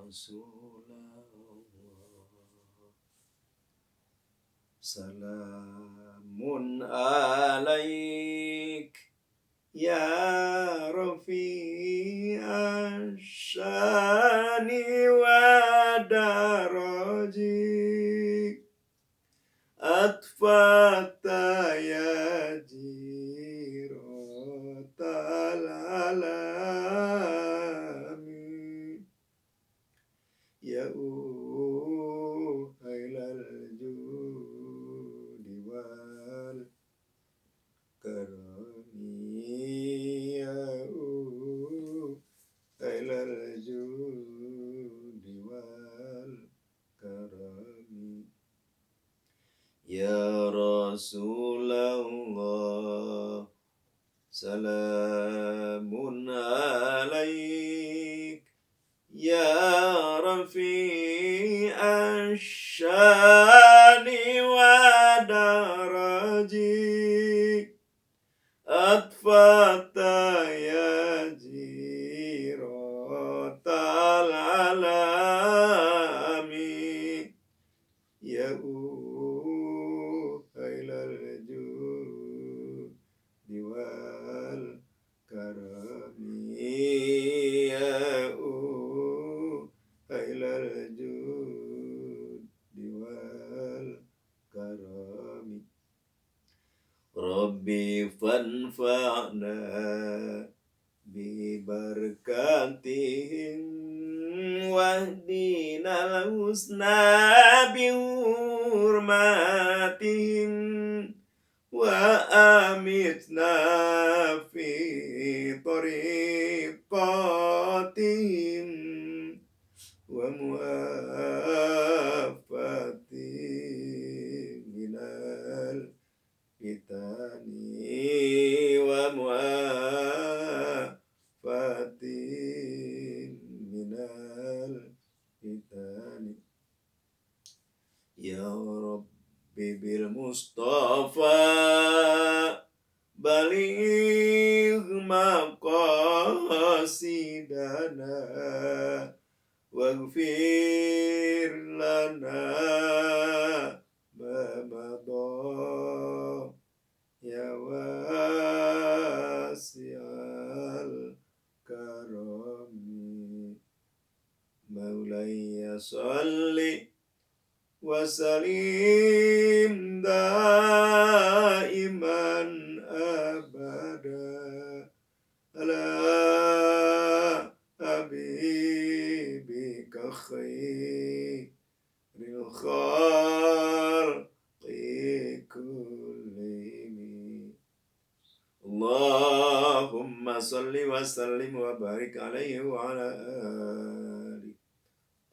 Rasulullah. Salamun alaik ya Rafi'ash syani wa daraji atfata ya jiratal alami ya uhailal judi wal karami ya uhailal judi wal karami ya Rasulullah salamun alaik ya Rafi'ash syani wa daraji atfata ya jiratal alami ya uhailal judi wal karami ya uhailal judi wal karami Rabbi fanfa'na bi barakatihim wahdina husna bi hurmatihim wa amitna fi tariqatihim wa muafatihim minal fitani wa muafatihim minal fitani ya Rabbi bil Mustafa baligh maqasidana waghfir lana ma madha ya wasi'al karami Maulaya salli wa salim daiman abada ala habibika khairil khalqi kullihim Allahumma salli wa sallim wa barik alaihi wa ala alihi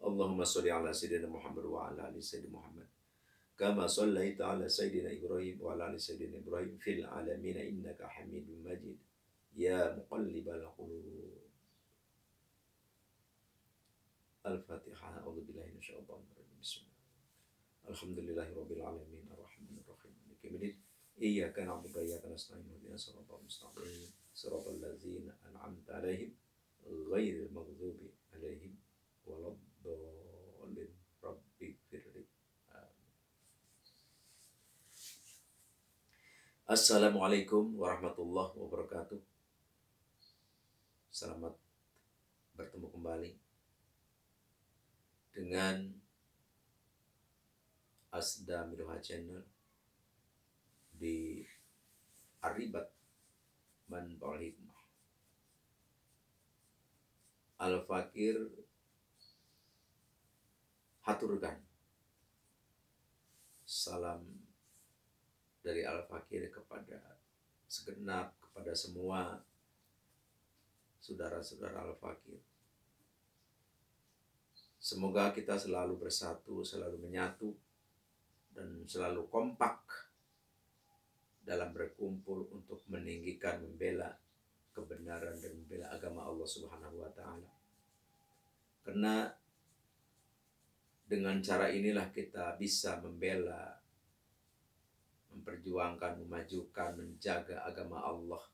Allahumma salli ala Sayyidina Muhammad wa ala ali Sayyidina Muhammad kama sallaita ala Sayyidina Ibrahim wa ala ali Sayyidina Ibrahim fil alamin innaka Hamidum Majid ya muqallibal qulub Al-Fatihah. A'udzubillahi minasyaitonir rajim. Bismillah. Alhamdulillahirabbil alamin arrahmanir rahim maliki yaumiddin iyyaka na'budu wa iyyaka nasta'in ihdinas siratal mustaqim siratal ladzina an'amta 'alaihim ghairil maghdubi 'alaihim waladdallin rabbighfirli. Assalamualaikum warahmatullahi wabarakatuh. Selamat bertemu kembali dengan Asda Midoha Channel di Aribat Manbaul Hikmah. Al-Fakir haturkan salam dari Al-Fakir kepada segenap, kepada semua saudara-saudara Al-Fakir. Semoga kita selalu bersatu, selalu menyatu, dan selalu kompak dalam berkumpul untuk meninggikan, membela kebenaran dan membela agama Allah Subhanahu wa Ta'ala. Karena dengan cara inilah kita bisa membela, memperjuangkan, memajukan, menjaga agama Allah.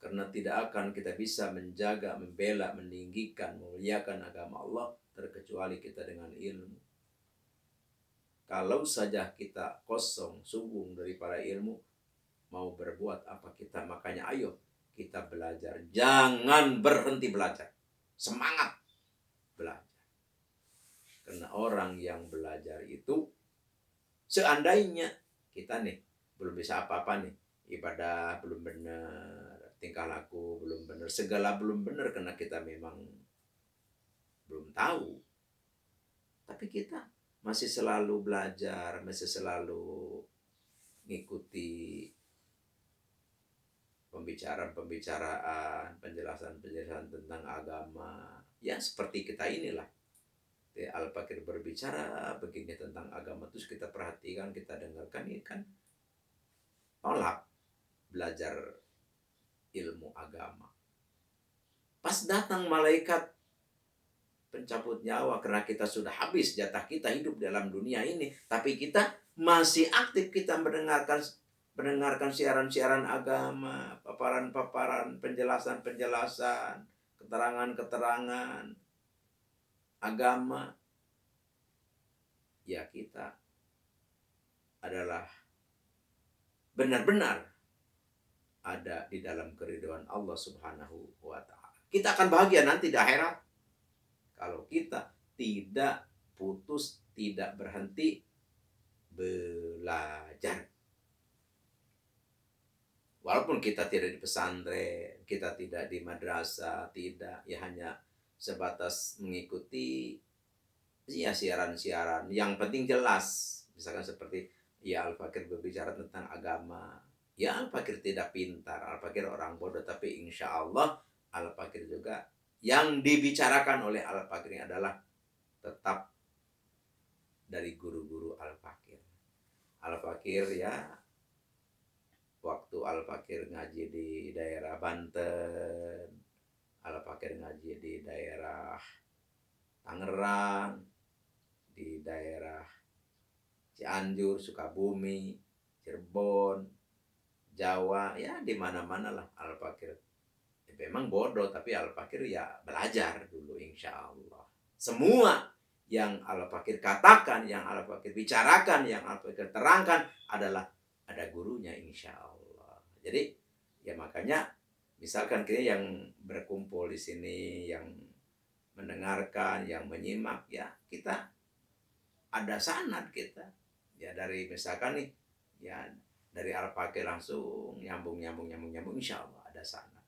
Karena tidak akan kita bisa menjaga, membela, meninggikan, memuliakan agama Allah terkecuali kita dengan ilmu. Kalau saja kita kosong, subung daripada ilmu, mau berbuat apa kita? Makanya ayo kita belajar. Jangan berhenti belajar. Semangat belajar. Karena orang yang belajar itu, seandainya kita nih belum bisa apa-apa nih, ibadah belum benar, tingkah laku belum benar, segala belum benar karena kita memang belum tahu. Tapi kita masih selalu belajar, masih selalu ngikuti pembicaraan, penjelasan tentang agama. Ya seperti kita inilah. Al-Fakir berbicara begini tentang agama, terus kita perhatikan, kita dengarkan, ini kan tolak belajar ilmu agama. Pas datang malaikat pencabut nyawa karena kita sudah habis jatah kita hidup dalam dunia ini, tapi kita masih aktif, kita mendengarkan siaran-siaran agama, paparan-paparan, penjelasan-penjelasan, keterangan-keterangan agama. Ya kita adalah benar-benar ada di dalam keridhaan Allah Subhanahu wa ta'ala. Kita akan bahagia nanti di akhirat kalau kita tidak putus, tidak berhenti belajar. Walaupun kita tidak di pesantren, kita tidak di madrasah, tidak, ya hanya sebatas mengikuti ya siaran-siaran. Yang penting jelas, misalkan seperti ya Al-Fakir berbicara tentang agama. Ya Al-Fakir tidak pintar, Al-Fakir orang bodoh, tapi insya Allah Al-Fakir juga yang dibicarakan oleh Al-Fakir ini adalah tetap dari guru-guru Al-Fakir. Al-Fakir ya, waktu Al-Fakir ngaji di daerah Banten, Al-Fakir ngaji di daerah Tangerang, di daerah Cianjur, Sukabumi, Cirebon, Jawa, ya di mana-mana lah Al-Fakir. Ya, memang bodoh, tapi Al-Fakir ya belajar dulu insya Allah. Semua yang Al-Fakir katakan, yang Al-Fakir bicarakan, yang Al-Fakir terangkan adalah ada gurunya insya Allah. Jadi ya makanya misalkan kita yang berkumpul di sini, yang mendengarkan, yang menyimak, ya kita ada sanad kita. Ya dari misalkan nih, ya dari Al-Fakir langsung nyambung insya Allah ada sanad.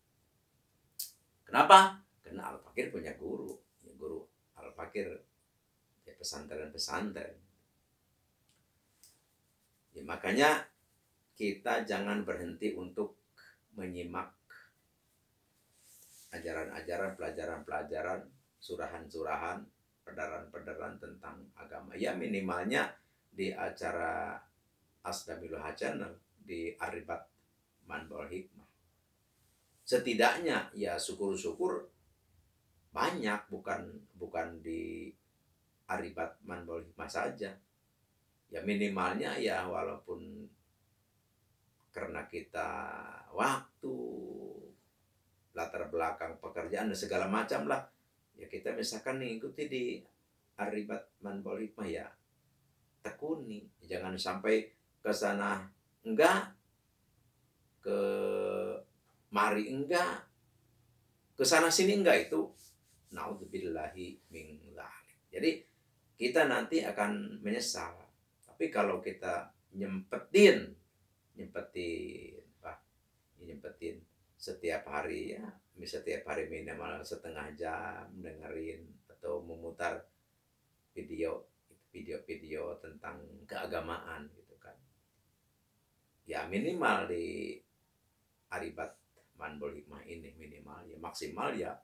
Kenapa? Karena Al-Fakir punya guru, ya, guru Al-Fakir ya pesantren. Ya, makanya kita jangan berhenti untuk menyimak ajaran-ajaran, pelajaran-pelajaran, surahan-surahan, pedaran-pedaran tentang agama. Ya minimalnya di acara Asdamilul Channel, di Aribat Manbol Hikmah. Setidaknya ya syukur-syukur banyak, bukan di Aribat Manbol Hikmah saja. Ya minimalnya ya walaupun karena kita waktu, latar belakang pekerjaan dan segala macam lah, ya kita misalkan nih ikuti di Aribat Manbol Hikmah, ya tekuni, jangan sampai ke sana enggak, ke mari enggak, ke sana sini enggak, itu naudzubillahi min dzalik. Jadi kita nanti akan menyesal. Tapi kalau kita nyempetin setiap hari, ya setiap hari minimal setengah jam dengerin atau memutar video tentang keagamaan gitu kan. Ya minimal di Aribat Manbol Hikmah ini minimal, ya maksimal ya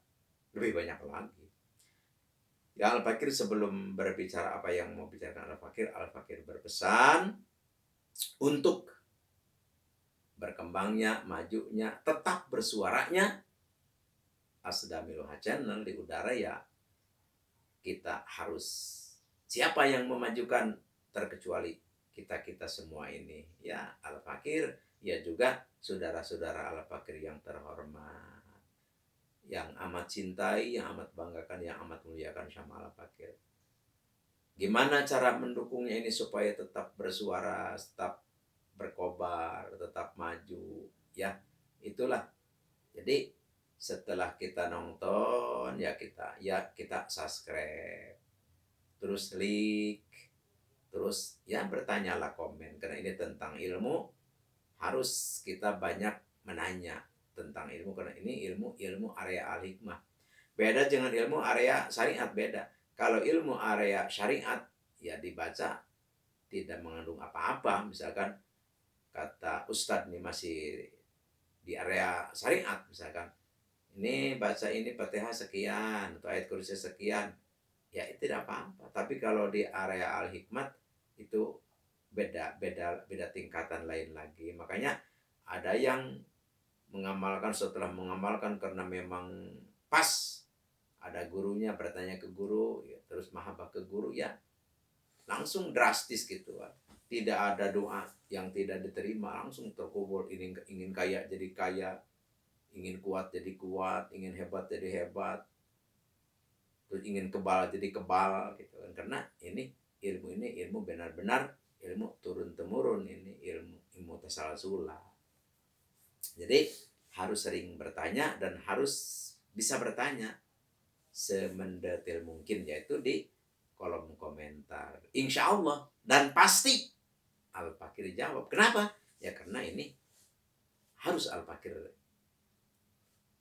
lebih banyak lagi. Ya Al-Fakir sebelum berbicara apa yang mau bicarakan Al-Fakir berpesan untuk berkembangnya, majunya, tetap bersuaranya Asdamilul Channel di udara, ya kita harus, siapa yang memajukan terkecuali kita semua ini, ya Al-Fakir, ya juga saudara-saudara Al-Fakir yang terhormat, yang amat cintai, yang amat banggakan, yang amat muliakan sama Al-Fakir. Gimana cara mendukungnya ini supaya tetap bersuara, tetap berkobar, tetap maju, ya itulah. Jadi setelah kita nonton ya kita subscribe, terus like, terus ya bertanyalah, komen, karena ini tentang ilmu, harus kita banyak menanya tentang ilmu, karena ini ilmu area al-hikmah. Beda dengan ilmu area syariat, beda. Kalau ilmu area syariat ya dibaca tidak mengandung apa-apa, misalkan kata Ustadz nih masih di area syariat, misalkan ini baca ini Fatihah sekian atau ayat kursi sekian, ya itu tidak apa-apa. Tapi kalau di area al-hikmat itu beda tingkatan lain lagi. Makanya ada yang mengamalkan, setelah mengamalkan karena memang pas ada gurunya, bertanya ke guru ya, terus mahabbah ke guru, ya langsung drastis gitu. Tidak ada doa yang tidak diterima, langsung terkubul. Ingin kaya jadi kaya, ingin kuat jadi kuat, ingin hebat jadi hebat, terus ingin kebal jadi kebal gitu kan. Karena ini ilmu benar-benar ilmu turun temurun, ini ilmu tasalsul. Jadi harus sering bertanya dan harus bisa bertanya semendetail mungkin, yaitu di kolom komentar. Insya Allah dan pasti Al-Fakir jawab. Kenapa? Ya karena ini harus Al-Fakir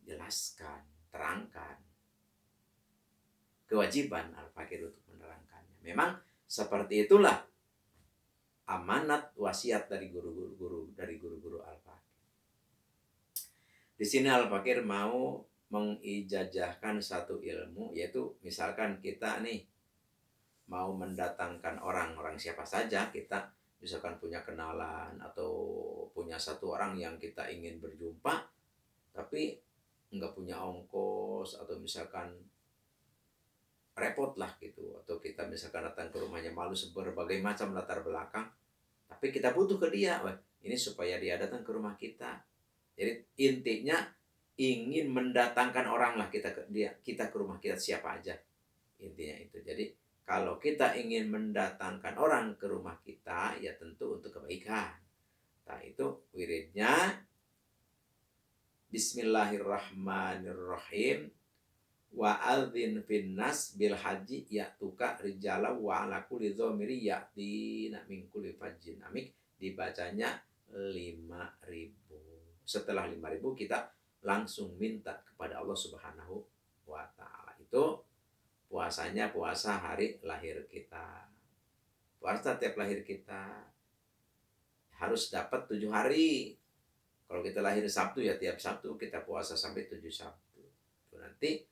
jelaskan, terangkan. Kewajiban Al-Fakir untuk menerangkannya. Memang seperti itulah amanat wasiat dari guru-guru Al-Fakir. Di sini Al-Fakir mau mengijazahkan satu ilmu, yaitu misalkan kita nih mau mendatangkan orang siapa saja, kita misalkan punya kenalan atau punya satu orang yang kita ingin berjumpa tapi nggak punya ongkos, atau misalkan repot lah gitu, atau kita misalkan datang ke rumahnya malu berbagai macam latar belakang, tapi kita butuh ke dia, wah ini supaya dia datang ke rumah kita. Jadi intinya ingin mendatangkan orang lah kita ke rumah kita, siapa aja, intinya itu. Jadi kalau kita ingin mendatangkan orang ke rumah kita, ya tentu untuk kebaikan. Nah itu wiridnya Bismillahirrahmanirrahim. Wa adzin finnas bil haji ya'tuka rijala wa ala kulli dhamiri ya'tina min kulli fajjin amik. Dibacanya 5.000. Setelah 5.000 kita langsung minta kepada Allah Subhanahu wa ta'ala. Itu puasanya puasa hari lahir kita. Puasa tiap lahir kita harus dapat 7 hari. Kalau kita lahir Sabtu, ya tiap Sabtu kita puasa sampai 7 Sabtu. Itu nanti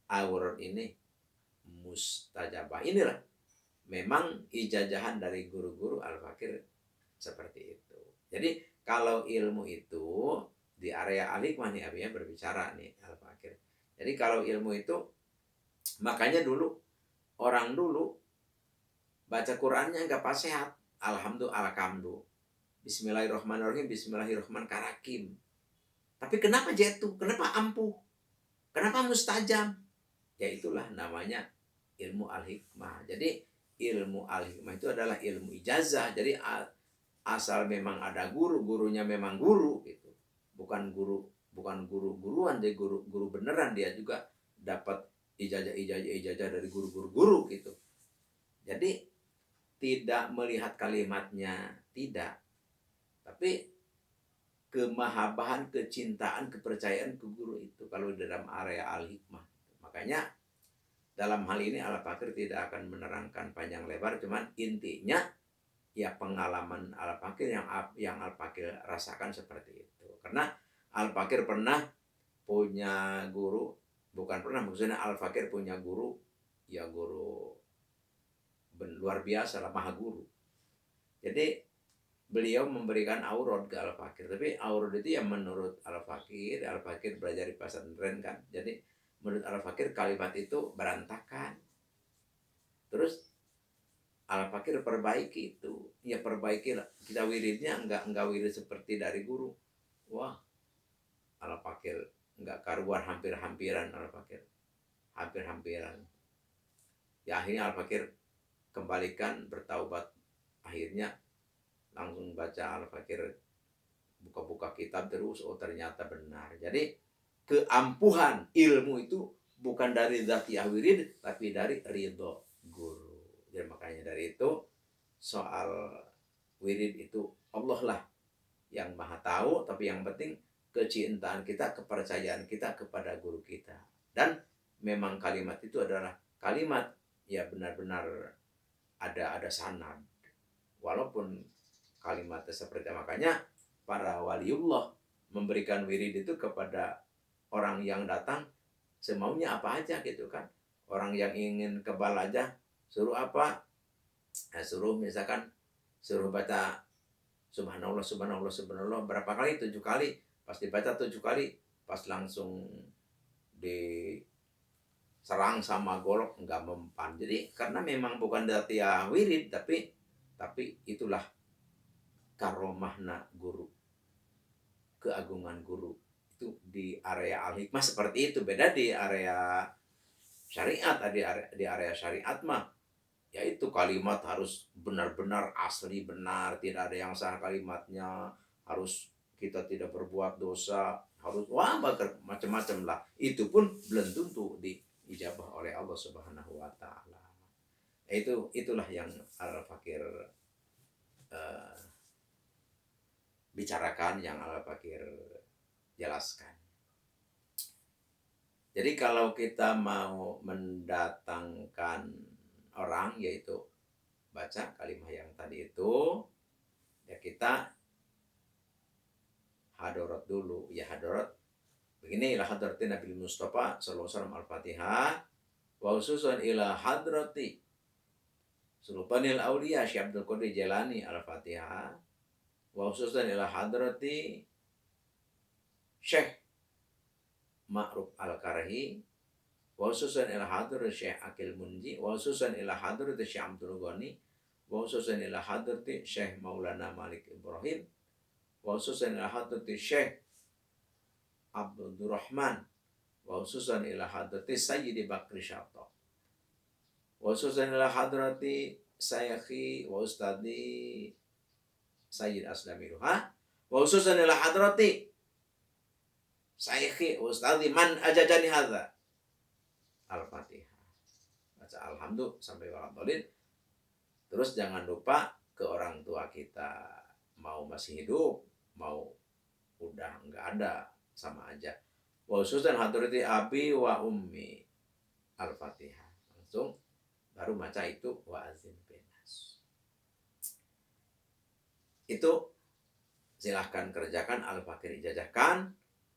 award ini mustajabah. Inilah memang ijazahan dari guru-guru Al-Fakir seperti itu. Jadi kalau ilmu itu di area al-hikmah nih, artinya berbicara nih Al-Fakir. Jadi kalau ilmu itu, makanya dulu orang dulu baca Qur'annya nggak pas sehat. Alhamdulillah, Bismillahirrahmanirrahim, Bismillahirrahmanirrahim. Tapi kenapa jatuh? Kenapa ampuh? Kenapa mustajab? Ya itulah namanya ilmu al-hikmah. Jadi ilmu al-hikmah itu adalah ilmu ijazah. Jadi asal memang ada guru, gurunya memang guru gitu. Bukan guru-guruan, dia guru beneran, dia juga dapat ijazah dari guru gitu. Jadi tidak melihat kalimatnya, tidak. Tapi kemahabahan, kecintaan, kepercayaan ke guru itu kalau dalam area al-hikmah. Makanya dalam hal ini Al-Fakir tidak akan menerangkan panjang lebar, cuman intinya ya pengalaman Al-Fakir yang Al-Fakir rasakan seperti itu. Karena Al-Fakir pernah punya guru, bukan pernah, maksudnya Al-Fakir punya guru, ya guru luar biasa lah, maha guru. Jadi beliau memberikan aurod ke Al-Fakir, tapi aurod itu yang menurut Al-Fakir belajar di pesantren kan. Jadi menurut Al-Fakir kalimat itu berantakan. Terus Al-Fakir perbaiki itu. Ya perbaiki lah. Kita wiridnya enggak wirid seperti dari guru. Wah, Al-Fakir nggak karuan, hampir-hampiran Al-Fakir. Hampir-hampiran. Ya akhirnya Al-Fakir kembalikan, bertaubat. Akhirnya langsung baca Al-Fakir, buka-buka kitab terus, oh ternyata benar. Jadi keampuhan ilmu itu bukan dari zati wirid, tapi dari ridho guru. Jadi makanya dari itu soal wirid itu Allah lah yang maha tahu, tapi yang penting kecintaan kita, kepercayaan kita kepada guru kita. Dan memang kalimat itu adalah kalimat ya benar-benar ada sanad. Walaupun kalimatnya seperti makanya para waliullah memberikan wirid itu kepada orang yang datang semaunya apa aja gitu kan. Orang yang ingin kebal aja suruh apa? Nah, suruh misalkan suruh baca subhanallah subhanallah subhanallah berapa kali? 7 kali. Pas dibaca 7 kali, pas langsung diserang sama golok nggak mempan. Jadi karena memang bukan dari wirid, tapi itulah karomahna guru, keagungan guru itu di area al-hikmah seperti itu. Beda di area syariat. Di area syariat mah yaitu kalimat harus benar-benar asli, benar, tidak ada yang salah kalimatnya, harus kita tidak berbuat dosa, harus wah macam-macam lah. Itu pun belum tentu diijabah oleh Allah Subhanahu wa taala. Itulah yang Al-Fakir bicarakan, yang Al-Fakir jelaskan. Jadi kalau kita mau mendatangkan orang, yaitu baca kalimat yang tadi itu, ya kita hadarat dulu. Ya hadarat begini, ila hadrati Nabi Mustafa sallallahu alaihi wasallam Al-Fatihah, wa khususan ila hadrati Sultanil Auliya Syekh Abdul Qadir Jailani Al-Fatihah, wa khususan ila hadrati Syekh Ma'ruf Al-Karahi, wa khususan ila hadrat Syekh Akil Munji, wa khususan ila hadrat Syekh Abdul Ghani, wa khususan ila hadrat Syekh Maulana Malik Ibrahim, wa khususan ila hadrat Syekh Abdurrahman, wa khususan ila hadrat Sayyidi Bakri Syato, wa khususan ila hadrat Sayyidi wa Ustadi Sayyid Aslami Ruha, wa khususan ila hadrat Sayyidi wa Ustadi man ajajani hadza. Al-Fatihah. Baca alhamdulillah sampai waladhdallin. Terus jangan lupa ke orang tua kita, mau masih hidup, mau udah nggak ada, sama aja. Wa khususan hadrati abi wa ummi. Al-Fatihah. Langsung baru baca itu wa azin binas. Itu silahkan kerjakan, Al-Fakir ijazahkan.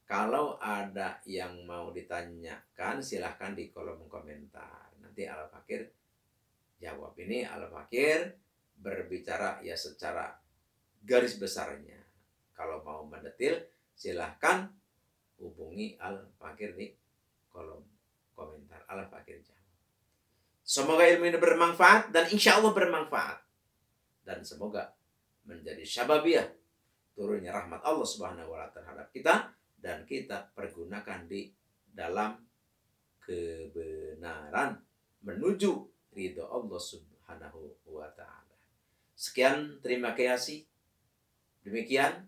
Kalau ada yang mau ditanyakan, silahkan di kolom komentar. Nanti Al-Fakir jawab. Ini Al-Fakir berbicara ya secara garis besarnya. Kalau mau mendetil, silahkan hubungi Al-Fakir di kolom komentar. Al-Fakir jawab. Semoga ilmu ini bermanfaat dan insya Allah bermanfaat. Dan semoga menjadi syababiyah turunnya rahmat Allah Subhanahu wa ta'ala terhadap kita, dan kita pergunakan di dalam kebenaran menuju ridho Allah Subhanahu wa ta'ala. Sekian, terima kasih. Demikian,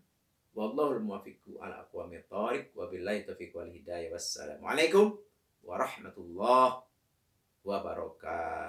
wallahul muwaffiq ala aqwamit thoriq, wabillahi taufiq wal hidayah. Wassalamualaikum warahmatullahi wabarakatuh.